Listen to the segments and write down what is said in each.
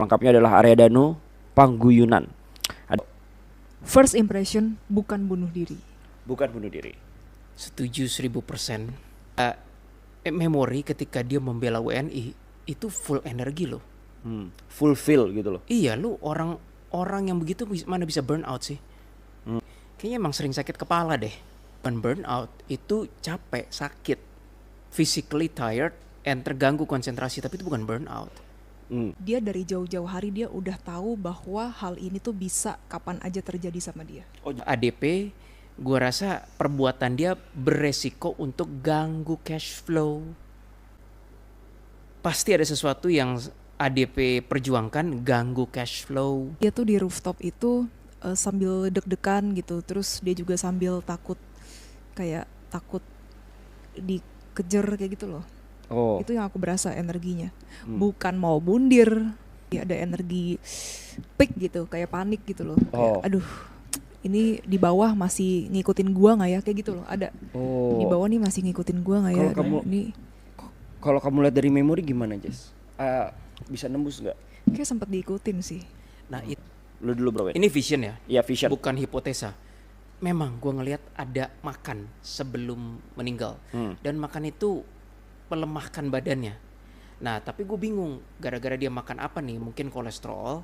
Lengkapnya adalah Arya Danu Pangguyunan. First impression bukan bunuh diri. Bukan bunuh diri. Setuju 1000%. Memori ketika dia membela WNI itu full energi loh. Fulfill gitu loh. Iya, lu orang yang begitu mana bisa burn out sih? Kayaknya emang sering sakit kepala deh. Burn out itu capek, sakit, physically tired, and terganggu konsentrasi, tapi itu bukan burn out. Dia dari jauh-jauh hari dia udah tahu bahwa hal ini tuh bisa kapan aja terjadi sama dia. ADP, gua rasa perbuatan dia beresiko untuk ganggu cash flow. Pasti ada sesuatu yang ADP perjuangkan ganggu cash flow. Dia tuh di rooftop itu sambil deg-degan gitu, terus dia juga sambil takut dikejar kayak gitu loh. Oh. Itu yang aku berasa energinya. Bukan mau bundir, ya ada energi peak gitu, kayak panik gitu loh. Kayak, aduh, ini di bawah masih ngikutin gua nggak ya, kayak gitu loh. Ada di bawah nih masih ngikutin gua nggak ya? Kalau kamu lihat dari memori gimana, Jess? Bisa nembus nggak? Kayak sempet diikutin sih. Nah, Lu dulu bro. ini vision ya? Iya, vision. Bukan hipotesa. Memang gua ngelihat ada makan sebelum meninggal. Dan makan itu melemahkan badannya. Nah, tapi gue bingung gara-gara dia makan apa nih? Mungkin kolesterol,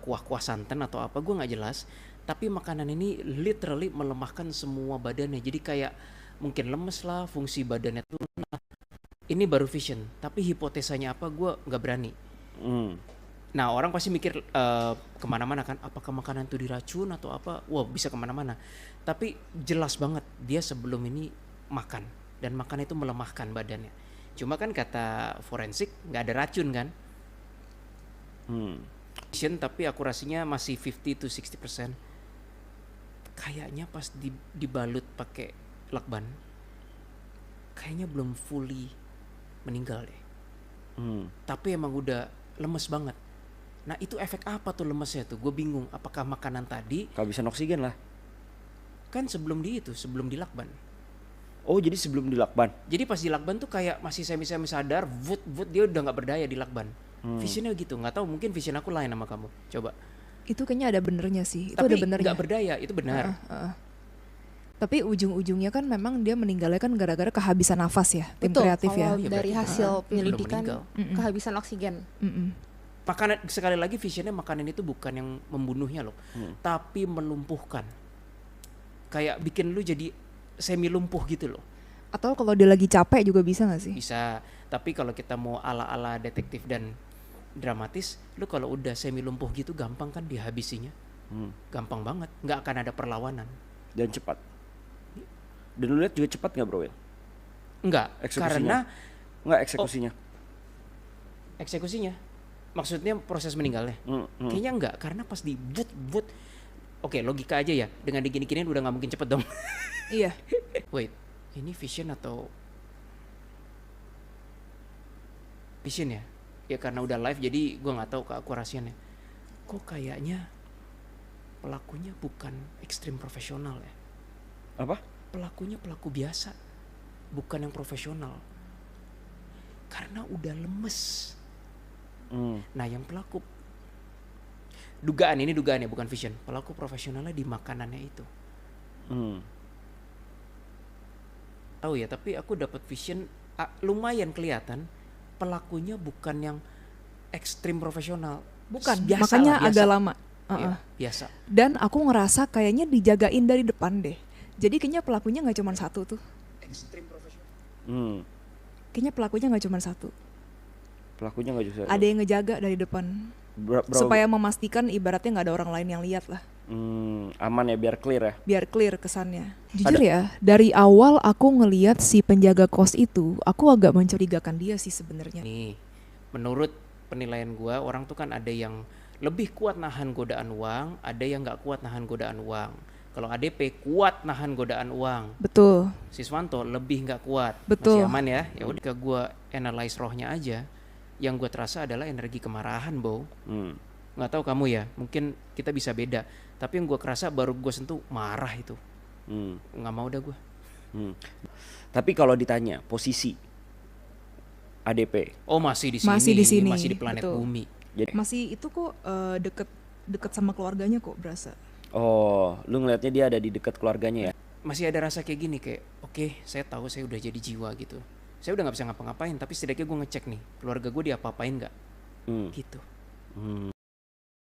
kuah-kuah santan atau apa, gue nggak jelas. Tapi makanan ini literally melemahkan semua badannya. Jadi kayak mungkin lemes lah, fungsi badannya tuh. Nah, ini baru vision. Tapi hipotesanya apa? Gue nggak berani. Nah, orang pasti mikir kemana-mana kan. Apakah makanan itu diracun atau apa? Wah, bisa kemana-mana. Tapi jelas banget dia sebelum ini makan. Dan makan itu melemahkan badannya. Cuma kan kata forensik nggak ada racun kan. Tapi akurasinya masih 50 to 60%. Kayaknya pas dibalut pakai lakban, kayaknya belum fully meninggal deh. Tapi emang udah lemes banget. Nah, itu efek apa tuh lemesnya tuh? Gue bingung. Apakah makanan tadi Kehabisan oksigen lah. kan sebelum dilakban. Oh, jadi sebelum dilakban. Jadi pas dilakban tuh kayak masih semi sadar, dia udah nggak berdaya di lakban. Visionnya gitu, nggak tahu, mungkin vision aku lain sama kamu. Coba. Itu kayaknya ada benernya sih. Itu Tapi ada benernya. nggak berdaya, itu benar. Tapi ujung-ujungnya kan memang dia meninggalnya kan gara-gara kehabisan nafas ya, tim Betul, kreatif ya. kalau dari hasil penyelidikan meninggal. kehabisan oksigen. Makanan, sekali lagi visionnya makanan itu bukan yang membunuhnya loh, tapi melumpuhkan. Kayak bikin lu jadi semi lumpuh gitu loh. Atau kalau dia lagi capek juga bisa gak sih? Bisa, tapi kalau kita mau ala-ala detektif dan dramatis, lu kalau udah semi lumpuh gitu gampang kan dihabisinya. Gampang banget, nggak akan ada perlawanan. Dan cepat. Dan lu lihat juga cepat nggak bro? Enggak, karena eksekusinya. Maksudnya proses meninggalnya. Kayaknya enggak, karena pas di but. Oke, logika aja ya. Dengan digini-giniin udah nggak mungkin cepet dong. Iya. Wait, ini vision atau vision ya? Ya karena udah live jadi gue nggak tahu keakurasiannya. Kok kayaknya pelakunya bukan ekstrim profesional ya? Apa? Pelakunya pelaku biasa, bukan yang profesional. Karena udah lemes. Nah, yang pelaku dugaan ya, bukan vision. Pelaku profesionalnya di makanannya itu. Tahu ya, tapi aku dapat vision lumayan kelihatan pelakunya bukan yang ekstrim profesional. Bukan, Biasa makanya lah, biasa. agak lama. Iya, biasa. Dan aku ngerasa kayaknya dijagain dari depan deh. Jadi kayaknya pelakunya gak cuma satu tuh. Ekstrim profesional. Kayaknya pelakunya gak cuma satu. Pelakunya nggak juga. Ada yang ngejaga dari depan. Supaya memastikan ibaratnya gak ada orang lain yang lihat lah. Aman ya, biar clear ya. Biar clear kesannya. Jujur ya, dari awal aku ngelihat si penjaga kos itu, aku agak mencurigakan dia sih sebenarnya. Nih, menurut penilaian gua, orang tuh kan ada yang lebih kuat nahan godaan uang, ada yang nggak kuat nahan godaan uang. Kalau ADP kuat nahan godaan uang. Betul. Siswanto lebih nggak kuat. Betul. Masih aman ya. Ya udah, gua analyze rohnya aja. Yang gue terasa adalah energi kemarahan, Bo. Nggak tahu kamu ya, mungkin kita bisa beda. Tapi yang gue kerasa baru gue sentuh marah itu. Nggak mau dah gue. Tapi kalau ditanya posisi ADP, Oh, masih di sini. Masih di sini, Masih di planet betul. bumi. Jadi Masih itu kok deket sama keluarganya kok berasa. oh, lu ngelihatnya dia ada di dekat keluarganya ya? Masih ada rasa kayak gini kayak oke, saya tahu saya udah jadi jiwa gitu. Saya udah nggak bisa ngapa-ngapain, tapi setidaknya gue ngecek nih keluarga gue diapa-apain nggak, Hmm. gitu. Hmm.